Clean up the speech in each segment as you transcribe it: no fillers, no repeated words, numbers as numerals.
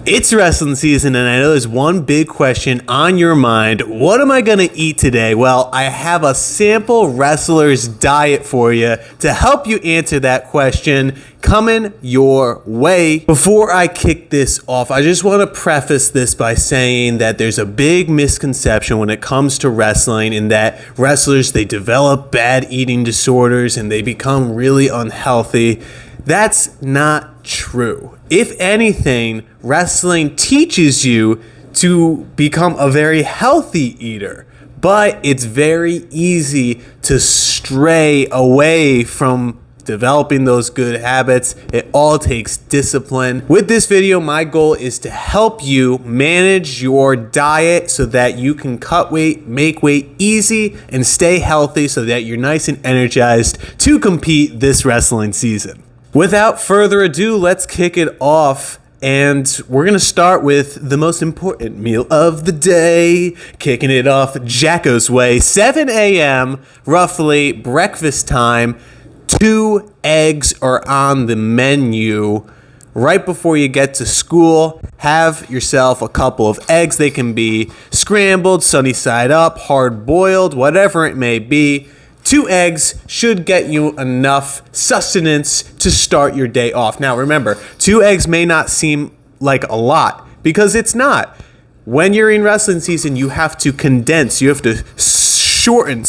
It's wrestling season, and I know there's one big question on your mind. What am I going to eat today? Well, I have a sample wrestler's diet for you to help you answer that question coming your way. Before I kick this off, I just want to preface this by saying that there's a big misconception when it comes to wrestling, in that wrestlers, they develop bad eating disorders and they become really unhealthy. That's not true. If anything, wrestling teaches you to become a very healthy eater, but it's very easy to stray away from developing those good habits. It all takes discipline. With this video, my goal is to help you manage your diet so that you can cut weight, make weight easy, and stay healthy so that you're nice and energized to compete this wrestling season. Without further ado, let's kick it off. And we're going to start with the most important meal of the day. Kicking it off Jacko's way. 7 a.m., roughly breakfast time. 2 eggs are on the menu. Right before you get to school, have yourself a couple of eggs. They can be scrambled, sunny side up, hard boiled, whatever it may be. 2 eggs should get you enough sustenance to start your day off. Now remember, 2 eggs may not seem like a lot, because it's not. When you're in wrestling season, you have to condense, you have to shorten,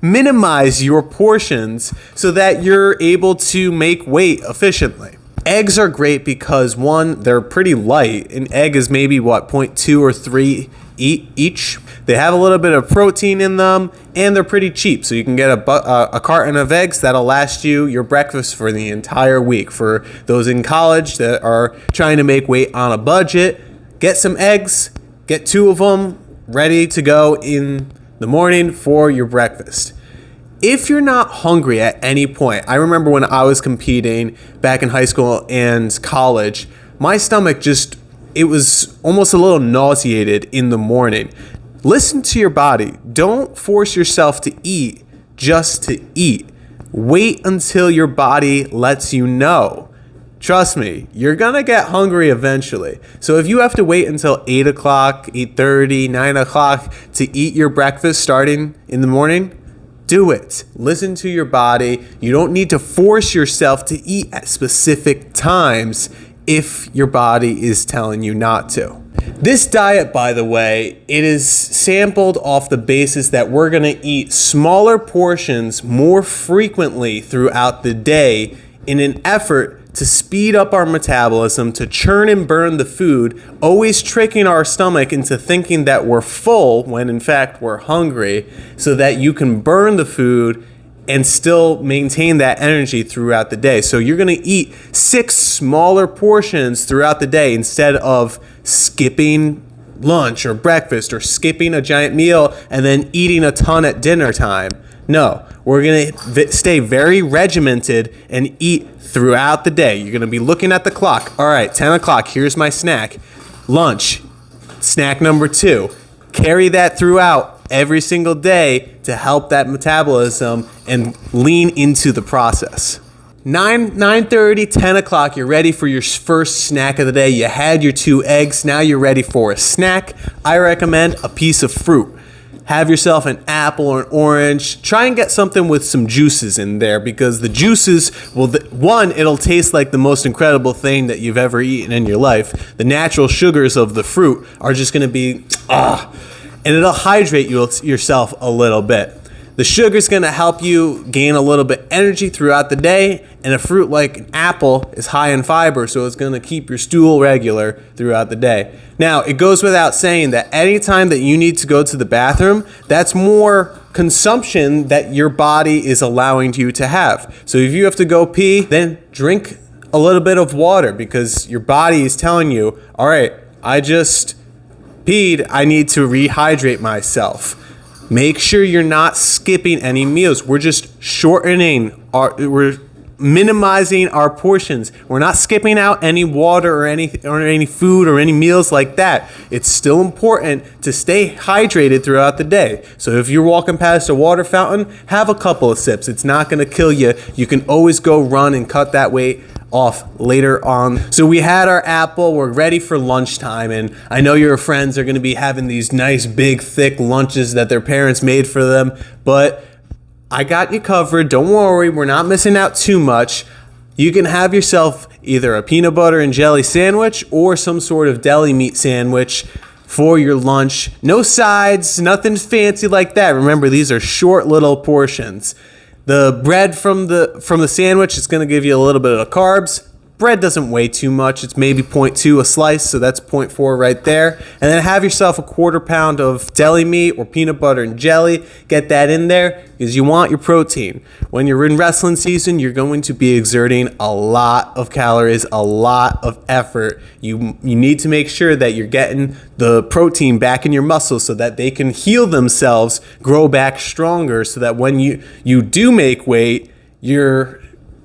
minimize your portions so that you're able to make weight efficiently. Eggs are great because, one, they're pretty light. An egg is maybe 0.2 or 3 each. They have a little bit of protein in them, and they're pretty cheap. So you can get a carton of eggs that'll last you your breakfast for the entire week. For those in college that are trying to make weight on a budget, get some eggs, get 2 of them ready to go in the morning for your breakfast. If you're not hungry at any point, I remember when I was competing back in high school and college, my stomach it was almost a little nauseated in the morning. Listen to your body. Don't force yourself to eat just to eat. Wait until your body lets you know. Trust me, you're gonna get hungry eventually. So if you have to wait until 8 o'clock, 8:30, 9 o'clock to eat your breakfast starting in the morning, do it. Listen to your body. You don't need to force yourself to eat at specific times if your body is telling you not to. This diet, by the way, it is sampled off the basis that we're going to eat smaller portions more frequently throughout the day in an effort to speed up our metabolism, to churn and burn the food, always tricking our stomach into thinking that we're full when in fact we're hungry, so that you can burn the food and still maintain that energy throughout the day. So you're gonna eat 6 smaller portions throughout the day instead of skipping lunch or breakfast or skipping a giant meal and then eating a ton at dinner time. No, we're gonna stay very regimented and eat throughout the day. You're gonna be looking at the clock. All right, 10 o'clock, here's my snack. Lunch, snack number 2. Carry that throughout every single day to help that metabolism and lean into the process. 9:30, 10 o'clock, you're ready for your first snack of the day. You had your 2 eggs, now you're ready for a snack. I recommend a piece of fruit. Have yourself an apple or an orange. Try and get something with some juices in there, because the juices will, it'll taste like the most incredible thing that you've ever eaten in your life. The natural sugars of the fruit are just gonna be, and it'll hydrate yourself a little bit. The sugar's gonna help you gain a little bit energy throughout the day, and a fruit like an apple is high in fiber, so it's gonna keep your stool regular throughout the day. Now, it goes without saying that anytime that you need to go to the bathroom, that's more consumption that your body is allowing you to have. So if you have to go pee, then drink a little bit of water, because your body is telling you, all right, I just peed, I need to rehydrate myself. Make sure you're not skipping any meals. We're just we're minimizing our portions. We're not skipping out any water or any food or any meals like that. It's still important to stay hydrated throughout the day. So if you're walking past a water fountain, have a couple of sips. It's not going to kill you. You can always go run and cut that weight off later on. So we had our apple, we're ready for lunchtime, and I know your friends are going to be having these nice big thick lunches that their parents made for them, but I got you covered. Don't worry, we're not missing out too much. You can have yourself either a peanut butter and jelly sandwich or some sort of deli meat sandwich for your lunch. No sides, nothing fancy like that. Remember, these are short little portions. The bread from the sandwich is going to give you a little bit of carbs. Bread doesn't weigh too much. It's maybe 0.2 a slice, so that's 0.4 right there. And then have yourself a 1/4 pound of deli meat or peanut butter and jelly. Get that in there because you want your protein. When you're in wrestling season, you're going to be exerting a lot of calories, a lot of effort. You need to make sure that you're getting the protein back in your muscles so that they can heal themselves, grow back stronger, so that when you do make weight, you're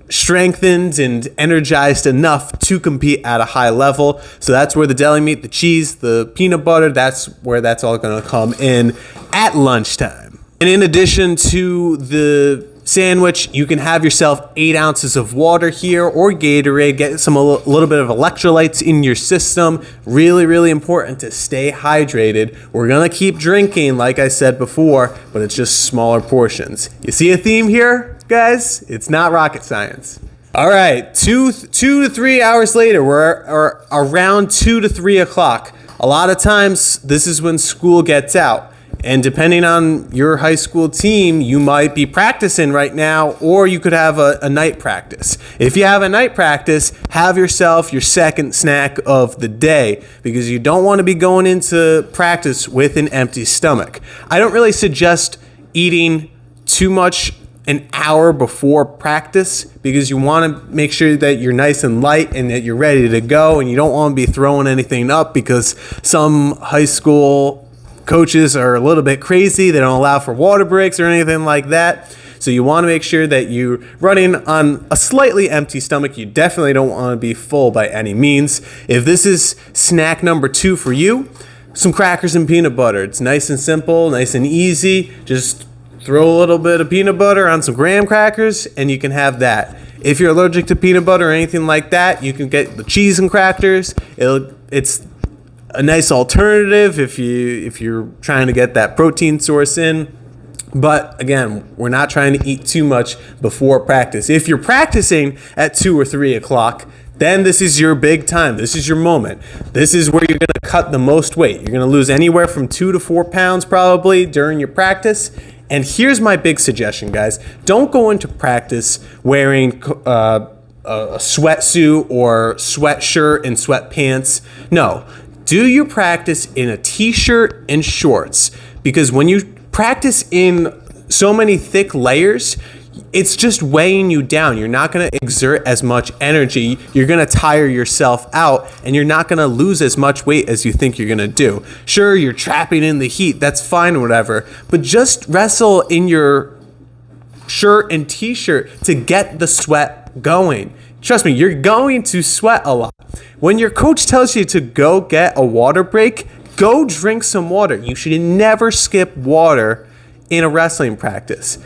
strengthened and energized enough to compete at a high level. So that's where the deli meat, the cheese, the peanut butter, that's where that's all going to come in at lunchtime. And in addition to the sandwich, you can have yourself 8 ounces of water here or Gatorade. Get a little bit of electrolytes in your system. Really, really important to stay hydrated. We're going to keep drinking, like I said before, but it's just smaller portions. You see a theme here, guys? It's not rocket science. All right, 2 to 3 hours later, we're around 2 to 3 o'clock. A lot of times, this is when school gets out. And depending on your high school team, you might be practicing right now, or you could have a night practice. If you have a night practice, have yourself your second snack of the day, because you don't want to be going into practice with an empty stomach. I don't really suggest eating too much an hour before practice, because you want to make sure that you're nice and light and that you're ready to go, and you don't want to be throwing anything up, because some high school coaches are a little bit crazy. They don't allow for water breaks or anything like that. So you want to make sure that you're running on a slightly empty stomach. You definitely don't want to be full by any means. If this is snack number 2 for you, some crackers and peanut butter. It's nice and simple, nice and easy. Just throw a little bit of peanut butter on some graham crackers and you can have that. If you're allergic to peanut butter or anything like that, you can get the cheese and crackers. It's a nice alternative if you're trying to get that protein source in. But again, we're not trying to eat too much before practice. If you're practicing at 2 or 3 o'clock, then this is your big time. This is your moment. This is where you're going to cut the most weight. You're going to lose anywhere from 2 to 4 pounds probably during your practice. And here's my big suggestion, guys. Don't go into practice wearing a sweatsuit or sweatshirt and sweatpants. No. Do your practice in a t-shirt and shorts, because when you practice in so many thick layers, it's just weighing you down. You're not going to exert as much energy. You're going to tire yourself out, and you're not going to lose as much weight as you think you're going to do. Sure, you're trapping in the heat. That's fine, whatever. But just wrestle in your shirt and t-shirt to get the sweat going. Trust me, you're going to sweat a lot. When your coach tells you to go get a water break, go drink some water. You should never skip water in a wrestling practice.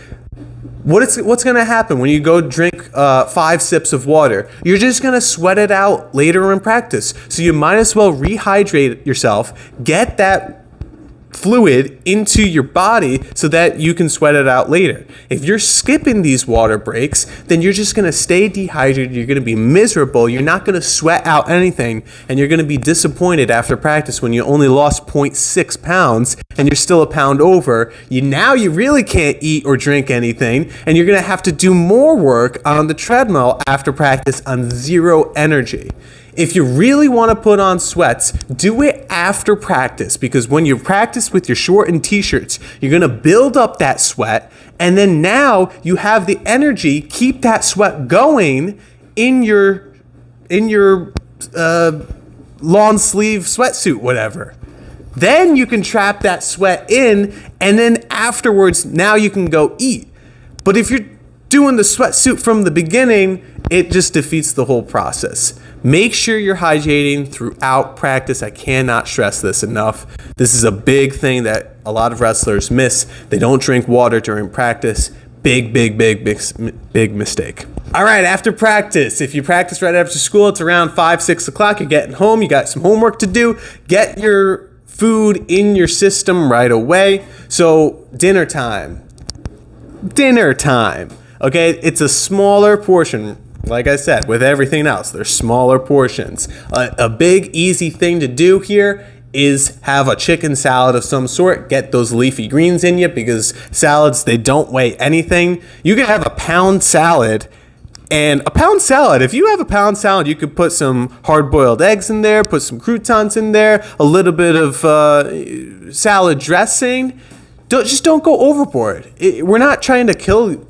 What's going to happen when you go drink 5 sips of water? You're just going to sweat it out later in practice. So you might as well rehydrate yourself, get that fluid into your body so that you can sweat it out later. If you're skipping these water breaks, then you're just going to stay dehydrated. You're going to be miserable. You're not going to sweat out anything, and you're going to be disappointed after practice when you only lost 0.6 pounds and you're still a pound over. You really can't eat or drink anything, and you're going to have to do more work on the treadmill after practice on zero energy. If you really want to put on sweats, do it after practice, because when you practice with your short and t-shirts, you're going to build up that sweat, and then now you have the energy, keep that sweat going in your long sleeve sweatsuit, whatever. Then you can trap that sweat in, and then afterwards, now you can go eat. But if you're doing the sweatsuit from the beginning, it just defeats the whole process. Make sure you're hydrating throughout practice. I cannot stress this enough. This is a big thing that a lot of wrestlers miss. They don't drink water during practice. Big mistake. All right, after practice, if you practice right after school, it's around 5, 6 o'clock. You're getting home. You got some homework to do. Get your food in your system right away. So dinner time. Okay, it's a smaller portion. Like I said, with everything else, they're smaller portions. A big, easy thing to do here is have a chicken salad of some sort. Get those leafy greens in you, because salads, they don't weigh anything. You can have a pound salad. And a pound salad, if you have a pound salad, you could put some hard-boiled eggs in there, put some croutons in there, a little bit of salad dressing. Just don't go overboard. We're not trying to kill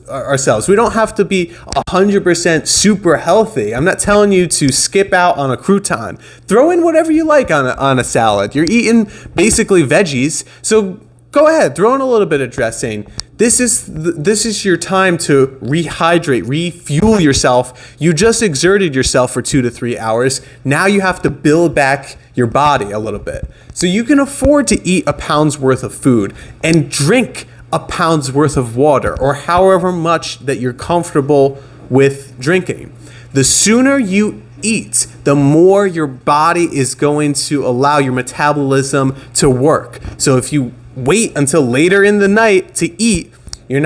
ourselves. We don't have to be 100% super healthy. I'm not telling you to skip out on a crouton. Throw in whatever you like on a salad. You're eating basically veggies, so go ahead, throw in a little bit of dressing. This is your time to rehydrate, refuel yourself. You just exerted yourself for 2 to 3 hours. Now you have to build back your body a little bit. So you can afford to eat a pound's worth of food and drink a pound's worth of water, or however much that you're comfortable with drinking. The sooner you eat, the more your body is going to allow your metabolism to work. So if you wait until later in the night to eat, your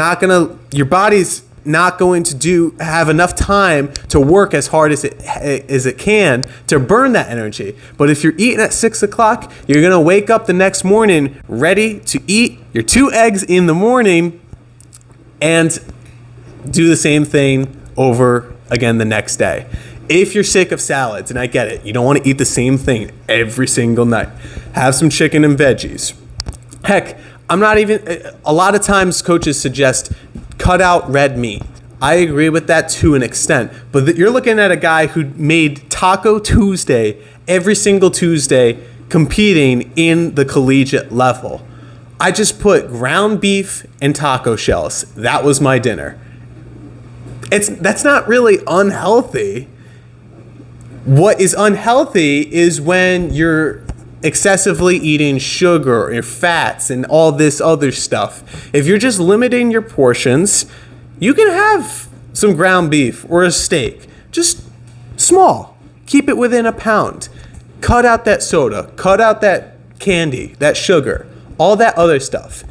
body's not going to have enough time to work as hard as it can to burn that energy. But if you're eating at 6 o'clock, you're gonna wake up the next morning ready to eat your 2 eggs in the morning and do the same thing over again the next day. If you're sick of salads, and I get it, you don't want to eat the same thing every single night. Have some chicken and veggies. Heck, a lot of times coaches suggest cut out red meat. I agree with that to an extent, but you're looking at a guy who made Taco Tuesday every single Tuesday competing in the collegiate level. I just put ground beef and taco shells. That was my dinner. That's not really unhealthy. What is unhealthy is when you're excessively eating sugar or fats and all this other stuff. If you're just limiting your portions, you can have some ground beef or a steak, just small. Keep it within a pound. Cut out that soda, cut out that candy, that sugar, all that other stuff.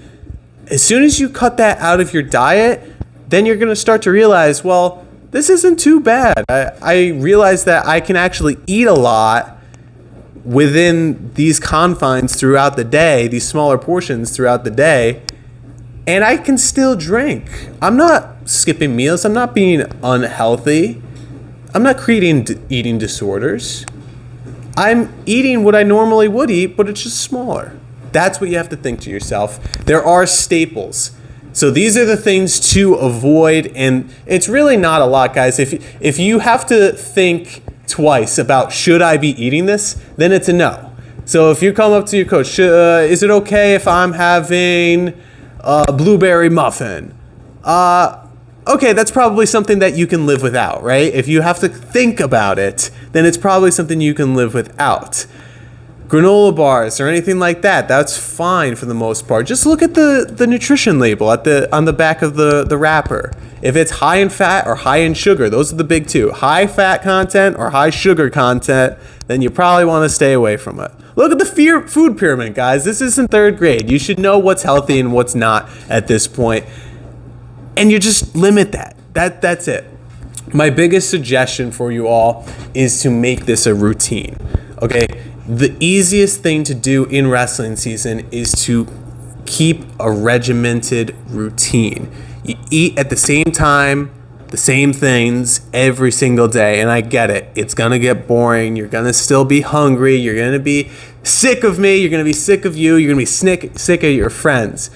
As soon as you cut that out of your diet, then you're going to start to realize, well, this isn't too bad. I realize that I can actually eat a lot within these confines throughout the day, these smaller portions throughout the day, and I can still drink. I'm not skipping meals. I'm not being unhealthy. I'm not creating eating disorders. I'm eating what I normally would eat, but it's just smaller. That's what you have to think to yourself. There are staples. So these are the things to avoid, and it's really not a lot, guys. If you have to think twice about should I be eating this, then it's a no. So if you come up to your coach, is it okay if I'm having a blueberry muffin? Okay, that's probably something that you can live without, right? If you have to think about it, then it's probably something you can live without. Granola bars or anything like that, that's fine for the most part. Just look at the nutrition label on the back of the wrapper. If it's high in fat or high in sugar, those are the big two. High fat content or high sugar content, then you probably want to stay away from it. Look at the food pyramid, guys. This isn't 3rd grade. You should know what's healthy and what's not at this point. And you just limit that. That's it. My biggest suggestion for you all is to make this a routine, okay? The easiest thing to do in wrestling season is to keep a regimented routine. You eat at the same time, the same things every single day, and I get it. It's gonna get boring. You're gonna still be hungry. You're gonna be sick of me. You're gonna be sick of you. You're gonna be sick of your friends.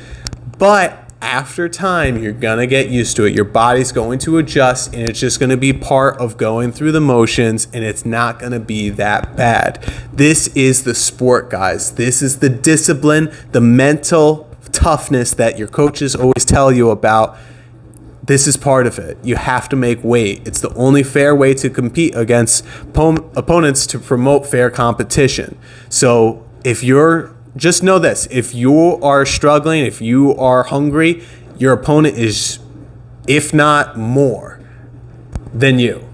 But after time, you're gonna get used to it. Your body's going to adjust, and it's just gonna be part of going through the motions, and it's not gonna be that bad. This is the sport, guys. This is the discipline, the mental toughness that your coaches always tell you about. This is part of it. You have to make weight. It's the only fair way to compete against opponents to promote fair competition. So just know this, if you are struggling, if you are hungry, your opponent is, if not more. than you.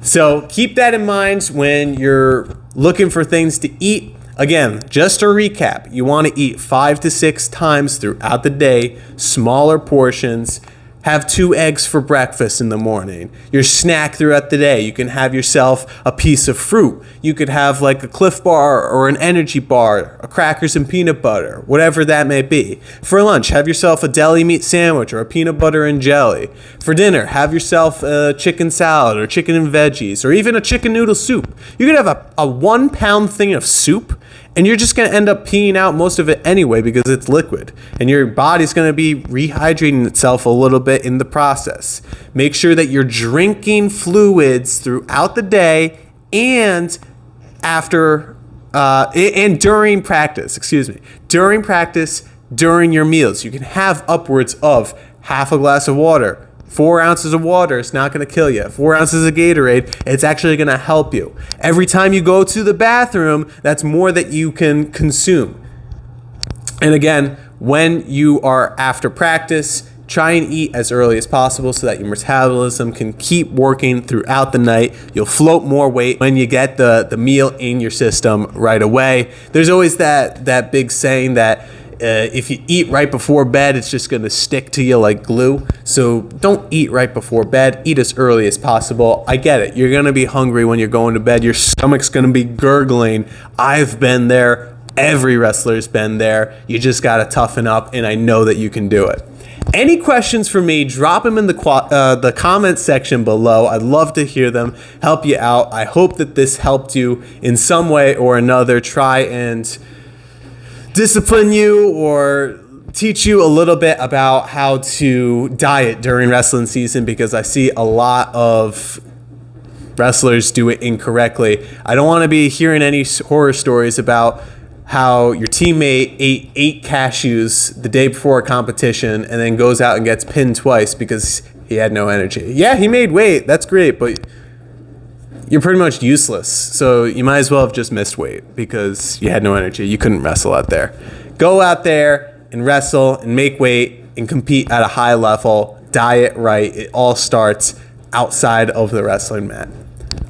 So keep that in mind when you're looking for things to eat. Again, just to recap, you want to eat 5 to 6 times throughout the day, smaller portions. Have 2 eggs for breakfast in the morning. Your snack throughout the day, you can have yourself a piece of fruit. You could have like a Clif bar or an energy bar, a crackers and peanut butter, whatever that may be. For lunch, have yourself a deli meat sandwich or a peanut butter and jelly. For dinner, have yourself a chicken salad or chicken and veggies or even a chicken noodle soup. You could have a 1 pound thing of soup, and you're just going to end up peeing out most of it anyway because it's liquid. And your body's going to be rehydrating itself a little bit in the process. Make sure that you're drinking fluids throughout the day and after and during practice. During practice, during your meals. You can have upwards of half a glass of water. 4 ounces of water, it's not going to kill you. 4 ounces of Gatorade, it's actually going to help you. Every time you go to the bathroom, that's more that you can consume. And again, when you are after practice, try and eat as early as possible so that your metabolism can keep working throughout the night. You'll float more weight when you get the meal in your system right away. There's always that big saying that if you eat right before bed, it's just going to stick to you like glue. So don't eat right before bed. Eat as early as possible. I get it. You're going to be hungry when you're going to bed. Your stomach's going to be gurgling. I've been there. Every wrestler's been there. You just got to toughen up, and I know that you can do it. Any questions for me, drop them in the comment section below. I'd love to hear them, help you out. I hope that this helped you in some way or another. Try and discipline you or teach you a little bit about how to diet during wrestling season, because I see a lot of wrestlers do it incorrectly. I don't want to be hearing any horror stories about how your teammate ate 8 cashews the day before a competition and then goes out and gets pinned twice because he had no energy. Yeah, he made weight. That's great, but you're pretty much useless. So you might as well have just missed weight because you had no energy. You couldn't wrestle out there. Go out there and wrestle and make weight and compete at a high level. Diet right. It all starts outside of the wrestling mat.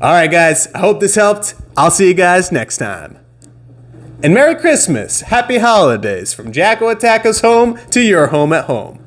All right, guys. I hope this helped. I'll see you guys next time. And Merry Christmas. Happy holidays from Jacko Attacker's home to your home at home.